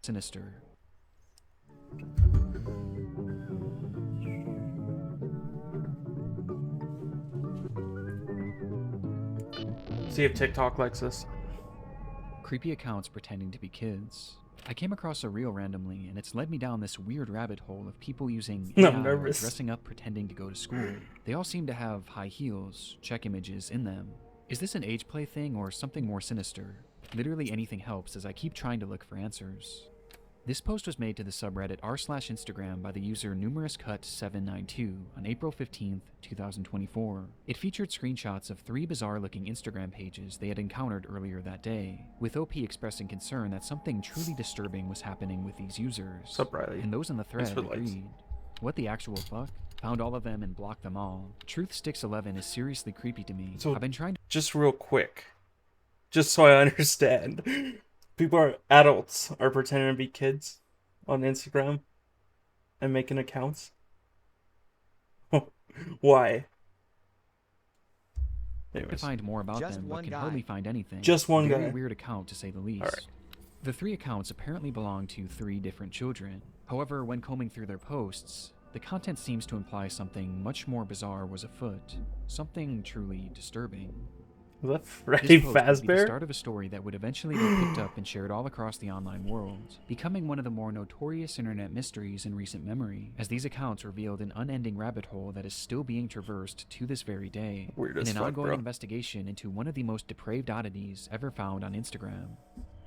sinister. See if TikTok likes this. Creepy accounts pretending to be kids. I came across a reel randomly, and it's led me down this weird rabbit hole of people using AI I'm or nervous. dressing up pretending to go to school. They all seem to have high heels, check images in them. Is this an age play thing or something more sinister? Literally anything helps as I keep trying to look for answers. This post was made to the subreddit r/Instagram by the user numerouscut792 on April 15th, 2024. It featured screenshots of 3 bizarre-looking Instagram pages they had encountered earlier that day, with OP expressing concern that something truly disturbing was happening with these users. What's up, Riley? And those in the Thanks thread for the likes. agreed. What the actual fuck? Found all of them and blocked them all. Truthsticks11 is seriously creepy to me. So- I've been trying to Just real quick, just so I understand, adults are pretending to be kids on Instagram and making accounts. Why? Anyways, find more about Just them, but one can guy. hardly find anything. Just one Very guy. weird account, to say the least. Alright. The 3 accounts apparently belong to 3 different children. However, when combing through their posts, the content seems to imply something much more bizarre was afoot. Something truly disturbing. is that This Freddy post would be the Fazbear? start of a story that would eventually be picked up and shared all across the online world, becoming one of the more notorious internet mysteries in recent memory, as these accounts revealed an unending rabbit hole that is still being traversed to this very day, Weird in as an fuck, ongoing bro. investigation into one of the most depraved oddities ever found on Instagram.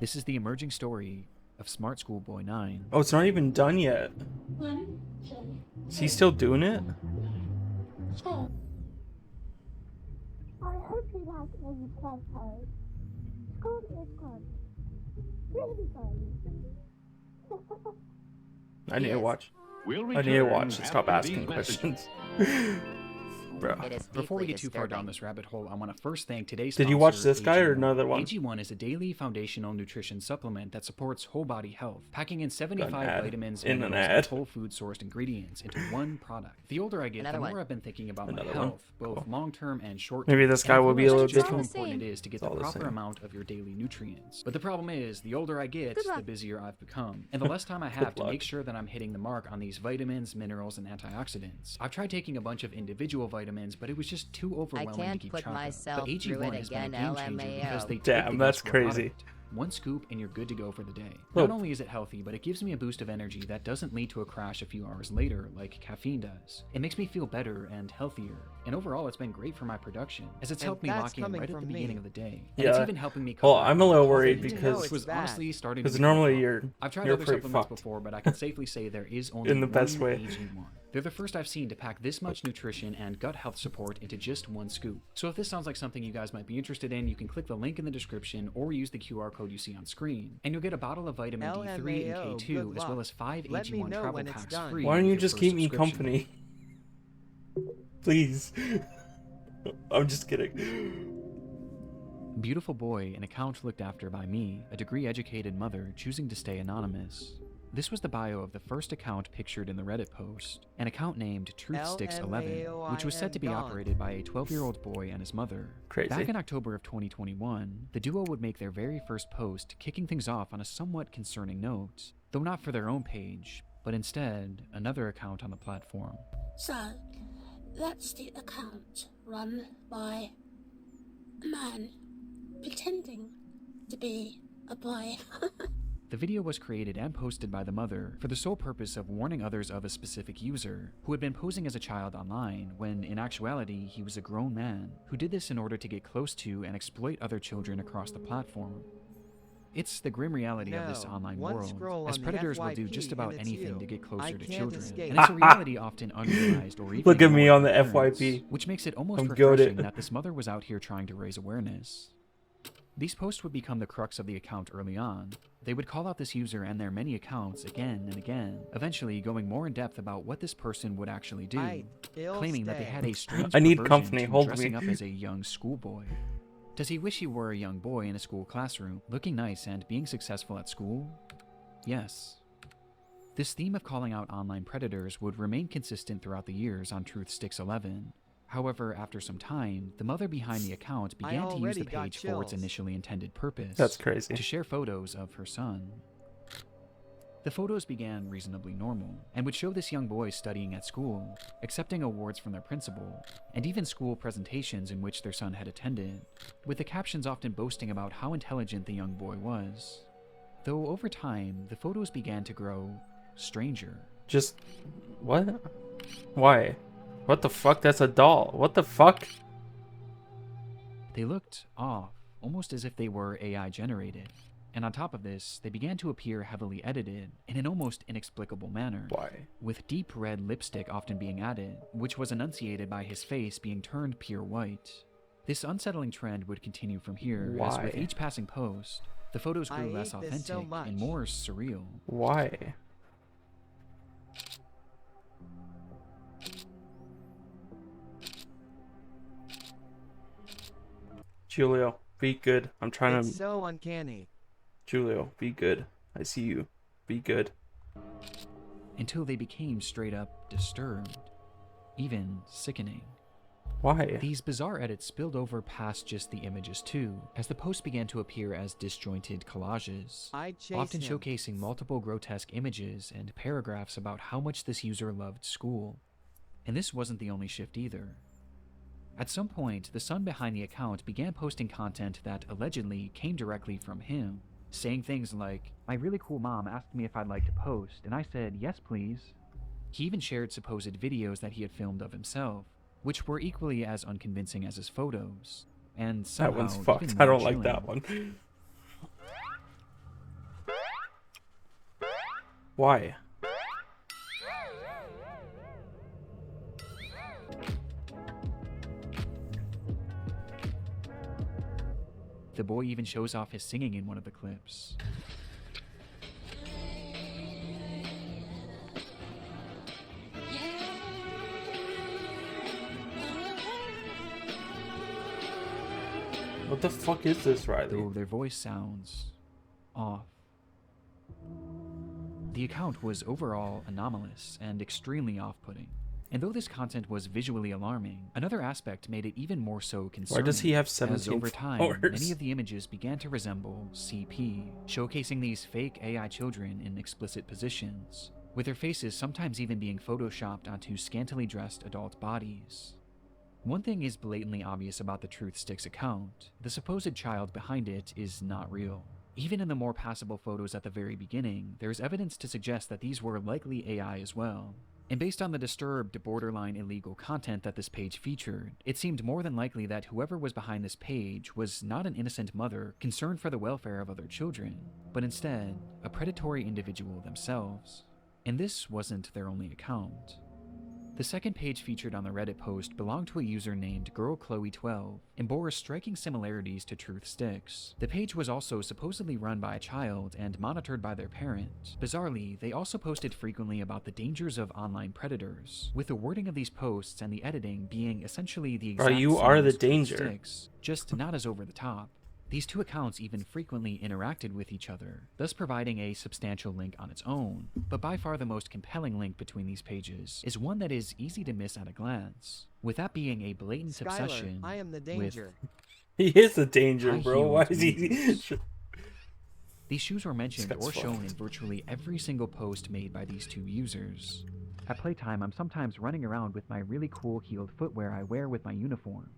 This is the emerging story of Smart Schoolboy 9. Oh, it's not even done yet. Is he still doing it? I hope you like Amy Playhouse. School is fun. Really fun. I need to Yes. watch. We'll I need to return watch and stop after asking these messages. questions. Bro. It is Before we deeply get too far down disturbing. this rabbit hole, I want to first thank today's Did you watch sponsor, this guy or AG1. another one? AG1 is a daily foundational nutrition supplement that supports whole body health, packing in 75 ad. vitamins, In an minerals, ad. and whole food sourced ingredients into one product. The older I get, Another the one. more I've been thinking about my Another one. health, both Cool. long-term and short-term. Maybe this And guy I've will be a realized little just how different. important it is to get It's the all the proper same. amount of your daily nutrients. But the problem is, the older I get, Good the luck. busier I've become, and the less time I have to luck. make sure that I'm hitting the mark on these vitamins, minerals, and antioxidants. I've tried taking a bunch of individual vitamins, but it was just too overwhelming to can't keep put track of. myself But AG1 through it has been a again, game changer because LMAO. they take Damn, the that's guesswork out of crazy. it. One scoop and you're good to go for the day. Oh. Not only is it healthy, but it gives me a boost of energy that doesn't lead to a crash a few hours later like caffeine does. It makes me feel better and healthier, and overall it's been great for my production, as it's And helped me that's lock in coming right at the from me. beginning of the day. And Yeah. it's even helping me Well, cover I'm a little worried coffee intake, because- which was bad. honestly starting to Because become a normally problem. I've tried you're other pretty supplements fucked. before, but I can safely say there is only In the best one way. AG1. They're the first I've seen to pack this much nutrition and gut health support into just one scoop. So if this sounds like something you guys might be interested in, you can click the link in the description or use the QR code you see on screen. And you'll get a bottle of vitamin D3 and LMAO, K2, good as well luck. as 5 Let me AG1 know travel when it's packs done. free. Why don't with you your just first keep me subscription. company? Please. I'm just kidding. Beautiful boy, an account looked after by me, a degree-educated mother choosing to stay anonymous. This was the bio of the first account pictured in the Reddit post, an account named Truthsticks11, which was said to be LMAOIN operated by a 12-year-old boy and his mother. Crazy. Back in October of 2021, the duo would make their very first post, kicking things off on a somewhat concerning note, though not for their own page, but instead another account on the platform. So, that's the account run by a man pretending to be a boy. The video was created and posted by the mother for the sole purpose of warning others of a specific user who had been posing as a child online when, in actuality, he was a grown man who did this in order to get close to and exploit other children across the platform. It's the grim reality of this No, online one world, scroll as on the predators will do FYP just about and it's anything you. to get I closer to can't children, escape. and it's a reality often unrealized or even Look at me ignored on the by parents, FYP. which makes it almost I'm refreshing goated. that this mother was out here trying to raise awareness. These posts would become the crux of the account early on. They would call out this user and their many accounts again and again, eventually going more in depth about what this person would actually do, I'll claiming that they stay. had a strange I need perversion company, to hold dressing me. up as a young schoolboy. Does he wish he were a young boy in a school classroom, looking nice and being successful at school? Yes. This theme of calling out online predators would remain consistent throughout the years on Truthsticks11. However, after some time, the mother behind the account began to use already the got page for its chills. initially intended purpose. That's crazy. To share photos of her son. The photos began reasonably normal, and would show this young boy studying at school, accepting awards from their principal, and even school presentations in which their son had attended, with the captions often boasting about how intelligent the young boy was. Though over time, the photos began to grow stranger. Just... what? Why? What the fuck? That's a doll. What the fuck? They looked off, almost as if they were AI generated. And on top of this, they began to appear heavily edited in an almost inexplicable manner. Why? With deep red lipstick often being added, which was enunciated by his face being turned pure white. This unsettling trend would continue from here, as with each passing post, the photos grew less authentic and more surreal. Why? Julio, be good. I'm trying It's to... so uncanny. Julio, be good. I see you. Be good. Until they became straight up disturbed, even sickening. Why? These bizarre edits spilled over past just the images too, as the posts began to appear as disjointed collages, often showcasing multiple grotesque images and paragraphs about how much this user loved school. And this wasn't the only shift either. At some point, the son behind the account began posting content that allegedly came directly from him, saying things like, "My really cool mom asked me if I'd like to post, and I said, yes please." He even shared supposed videos that he had filmed of himself, which were equally as unconvincing as his photos, and somehow That one's even fucked. more I don't like chilling. that one. Why? The boy even shows off his singing in one of the clips. What the fuck is this, Riley? Though their voice sounds off. The account was overall anomalous and extremely off-putting. And though this content was visually alarming, another aspect made it even more so concerning. Why does he have as 17 over time, followers? many of the images began to resemble CP, showcasing these fake AI children in explicit positions, with their faces sometimes even being photoshopped onto scantily dressed adult bodies. One thing is blatantly obvious about the Truth Sticks account: the supposed child behind it is not real. Even in the more passable photos at the very beginning, there is evidence to suggest that these were likely AI as well. And based on the disturbed, borderline illegal content that this page featured, it seemed more than likely that whoever was behind this page was not an innocent mother concerned for the welfare of other children, but instead, a predatory individual themselves. And this wasn't their only account. The second page featured on the Reddit post belonged to a user named GirlChloe12 and bore striking similarities to Truth Sticks. The page was also supposedly run by a child and monitored by their parent. Bizarrely, they also posted frequently about the dangers of online predators, with the wording of these posts and the editing being essentially the exact Bro, you same are as the Truth danger. Sticks, just not as over the top. These two accounts even frequently interacted with each other, thus providing a substantial link on its own. But by far the most compelling link between these pages is one that is easy to miss at a glance, with that being a blatant Skylar, obsession I am the danger. He is a danger, high bro. Why heels is he... boots. These shoes were mentioned This or guy's shown in fucked. virtually every single post made by these two users. At playtime, I'm sometimes running around with my really cool heeled footwear I wear with my uniform.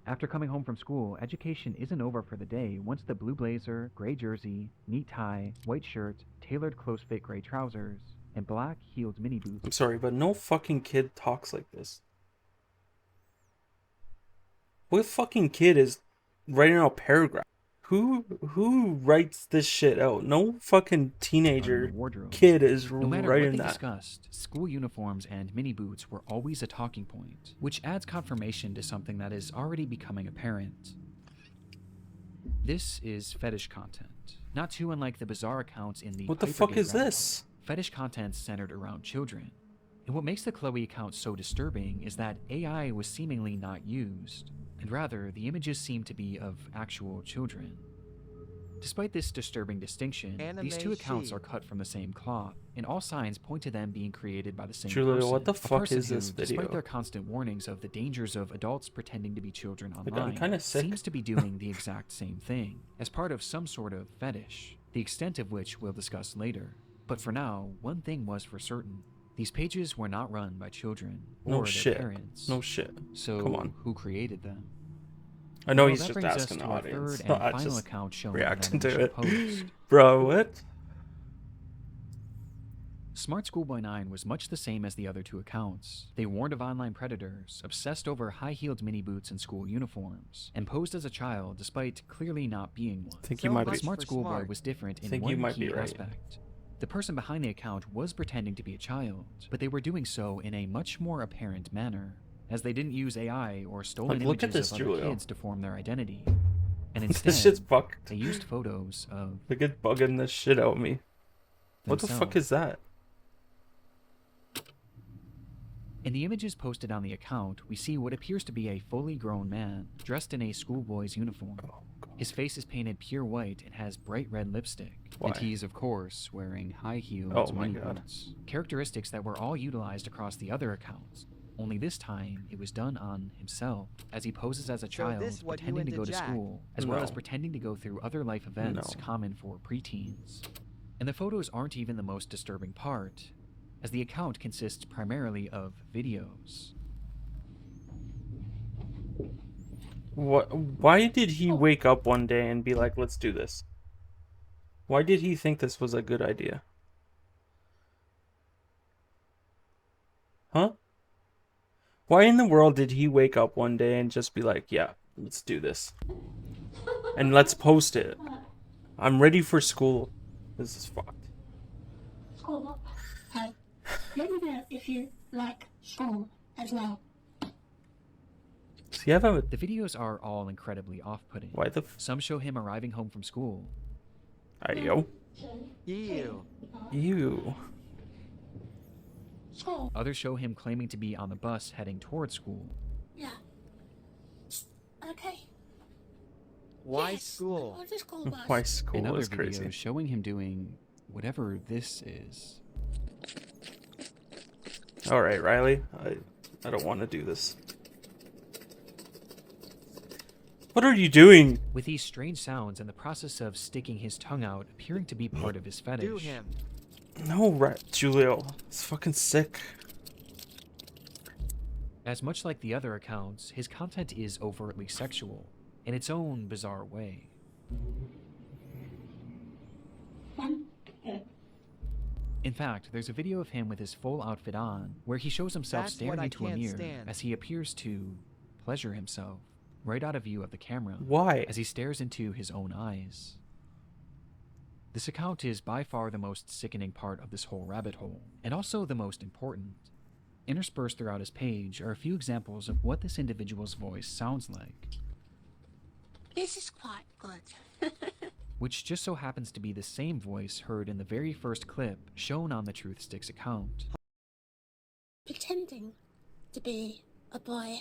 After coming home from school, education isn't over for the day once the blue blazer, gray jersey, neat tie, white shirt, tailored close-fit gray trousers, and black heeled mini boots. I'm sorry, but no fucking kid talks like this. What fucking kid is writing out a paragraph? Who writes this shit out? No fucking on the teenager wardrobe. kid is No matter what writing they that. discussed, school uniforms and mini boots were always a talking point, which adds confirmation to something that is already becoming apparent. This is fetish content, not too unlike the bizarre accounts in the What the Hypergay fuck is rabbit this? hole. Fetish content centered around children. And what makes the Chloe account so disturbing is that AI was seemingly not used, and rather the images seem to be of actual children. Despite this disturbing distinction, these two accounts are cut from the same cloth, and all signs point to them being created by the same Julia, person. what the A fuck person is this who, video? Despite their constant warnings of the dangers of adults pretending to be children I'm online, kinda sick. seems to be doing the exact same thing, as part of some sort of fetish, the extent of which we'll discuss later. But for now, one thing was for certain. These pages were not run by children No or their shit. parents. No shit. So Come on. who created them? I know Well, he's that just brings us asking the to our audience. third No, and I final just account shown in reacting that to initial it. post. Bro, what? Smart Schoolboy 9 was much the same as the other two accounts. They warned of online predators, obsessed over high-heeled mini boots and school uniforms, and posed as a child despite clearly not being one. I think So you might much be. Smart for Schoolboy smart. was different in Think you one might key be right. aspect. The person behind the account was pretending to be a child, but they were doing so in a much more apparent manner, as they didn't use AI or stolen Like, look at images this, of other Julio. kids to form their identity. And This instead, shit's fucked. they used photos of Look at bugging this shit out of me. What the fuck themselves. is that? In the images posted on the account, we see what appears to be a fully grown man, dressed in a schoolboy's uniform. His face is painted pure white and has bright red lipstick. Why? And he's, of course, wearing high heels, Oh my mini God. boots. Characteristics that were all utilized across the other accounts. Only this time, it was done on himself, as he poses as a child, this what you pretending to into go to Jack? school, as well as No. pretending to go through other life events No. common for preteens. And the photos aren't even the most disturbing part, as the account consists primarily of videos. What? Why did he wake up one day and be like, let's do this? Why did he think this was a good idea? Huh? Why in the world did he wake up one day and just be like, yeah, let's do this? And let's post it. I'm ready for school. This is fucked. School. Hey, let me know if you like school as well. Does he have a... The videos are all incredibly off-putting. Why the... Some show him arriving home from school. Ayo. Ew. Ew. School. Others show him claiming to be on the bus heading towards school. Yeah. Okay. Why Yes, school? on the school bus. Why And school other is crazy. videos showing him doing whatever this is. Alright, Riley. I don't want to do this. What are you doing? With these strange sounds and the process of sticking his tongue out appearing to be part of his fetish. Do him. No, Julio. It's fucking sick. As much like the other accounts, his content is overtly sexual, in its own bizarre way. In fact, there's a video of him with his full outfit on, where he shows himself That's staring what I into a can't mirror stand. as he appears to pleasure himself, right out of view of the camera, Why? as he stares into his own eyes. This account is by far the most sickening part of this whole rabbit hole, and also the most important. Interspersed throughout his page are a few examples of what this individual's voice sounds like, This is quite good. which just so happens to be the same voice heard in the very first clip shown on the Truth Sticks account, Pretending to be a boy.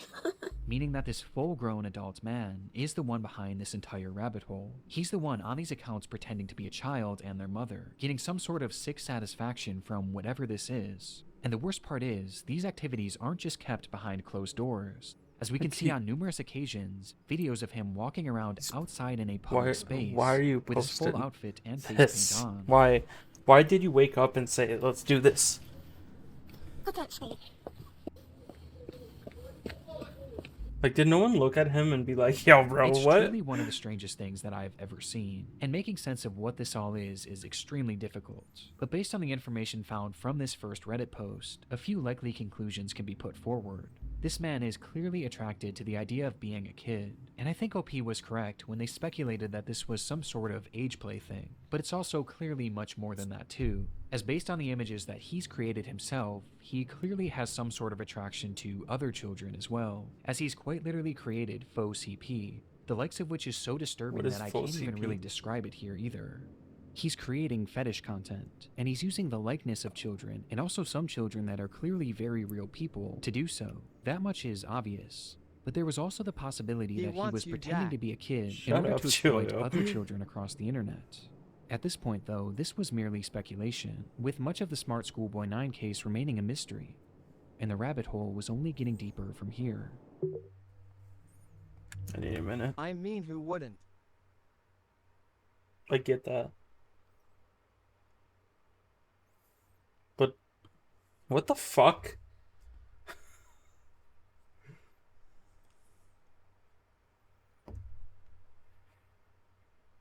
meaning that this full-grown adult man is the one behind this entire rabbit hole. He's the one on these accounts pretending to be a child and their mother, getting some sort of sick satisfaction from whatever this is. And the worst part is, these activities aren't just kept behind closed doors. As we can see on numerous occasions, videos of him walking around outside in a public space why are you with his full posting outfit and face this? paint on. Why did you wake up and say, let's do this? Look at me. Like, did no one look at him and be like, yo, bro, It's what? truly one of the strangest things that I've ever seen, and making sense of what this all is extremely difficult. But based on the information found from this first Reddit post, a few likely conclusions can be put forward. This man is clearly attracted to the idea of being a kid, and I think OP was correct when they speculated that this was some sort of age play thing. But it's also clearly much more than that too, as based on the images that he's created himself, he clearly has some sort of attraction to other children as well, as he's quite literally created faux CP, the likes of which is so disturbing What is that I faux can't even CP? really describe it here either. He's creating fetish content, and he's using the likeness of children, and also some children that are clearly very real people, to do so. That much is obvious. But there was also the possibility He that he wants was you, pretending Jack. to be a kid in Shut order up, to exploit Julio. other children across the internet. At this point, though, this was merely speculation, with much of the Smart Schoolboy 9 case remaining a mystery, and the rabbit hole was only getting deeper from here. I need a minute. I mean, who wouldn't? I get that. What the fuck?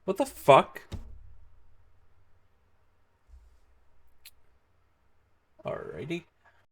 What the fuck? Alrighty.